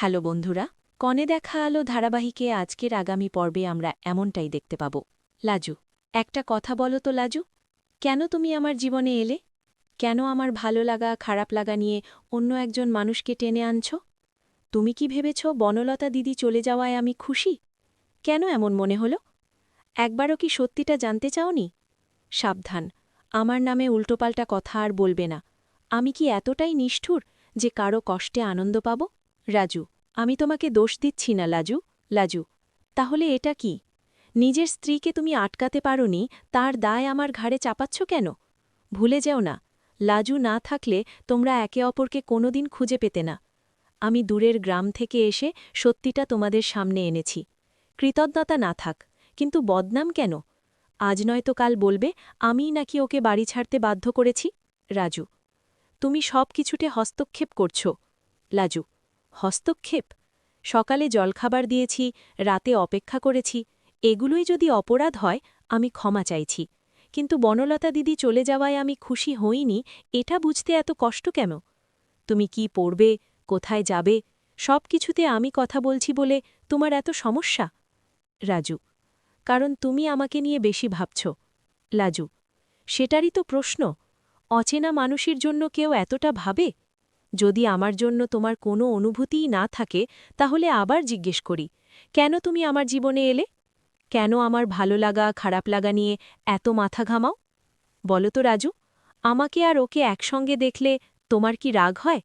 Hello বন্ধুরা, কনে দেখা আলো ধারাবাহিকে আজকের আগামী পর্বে আমরা এমনটাই দেখতে পাব। লাজু, একটা কথা বলো তো লাজু, কেন তুমি আমার জীবনে এলে? কেন আমার ভালো লাগা খারাপ লাগা নিয়ে অন্য একজন মানুষকে টেনে আনছ? তুমি কি ভেবেছ বনলতা দিদি চলে যাওয়ায় আমি খুশি? কেন এমন মনে হলো? একবারও কি সত্যিটা জানতে চাওনি? সাবধান, আমার নামে উল্টোপাল্টা কথা আর বলবে না। আমি কি এতটাই নিষ্ঠুর যে কারো কষ্টে আনন্দ পাব? রাজু, আমি তোমাকে দোষ দিচ্ছি না লাজু। লাজু, তাহলে এটা কি? নিজের স্ত্রীকে তুমি আটকাতে পারোনি, তার দায় আমার ঘাড়ে চাপাচ্ছ কেন? ভুলে যেও না, লাজু না থাকলে তোমরা একে অপরকে কোনোদিন খুঁজে পেতে না। আমি দূরের গ্রাম থেকে এসে সত্যিটা তোমাদের সামনে এনেছি। কৃতজ্ঞতা না থাক, কিন্তু বদনাম কেন? আজ নয়তো কাল বলবে আমিই নাকি ওকে বাড়ি ছাড়তে বাধ্য করেছি। রাজু, তুমি সব কিছুতে হস্তক্ষেপ করছ। লাজু, হস্তক্ষেপ? সকালে জলখাবার দিয়েছি, রাতে অপেক্ষা করেছি, এগুলোই যদি অপরাধ হয় আমি ক্ষমা চাইছি। কিন্তু বনলতা দিদি চলে যাওয়ায় আমি খুশি হইনি, এটা বুঝতে এত কষ্ট কেন? তুমি কি পড়বে, কোথায় যাবে, সব কিছুতে আমি কথা বলছি বলে তোমার এত সমস্যা? রাজু, কারণ তুমি আমাকে নিয়ে বেশি ভাবছ। লাজু, সেটারই তো প্রশ্ন। অচেনা মানুষের জন্য কেউ এতটা ভাবে? যদি আমার জন্য তোমার কোনো অনুভূতিই না থাকে, তাহলে আবার জিজ্ঞেস করি, কেন তুমি আমার জীবনে এলে? কেন আমার ভালো লাগা খারাপ লাগা নিয়ে এত মাথা ঘামাও? বলো তো রাজু, আমাকে আর ওকে একসঙ্গে দেখলে তোমার কি রাগ হয়?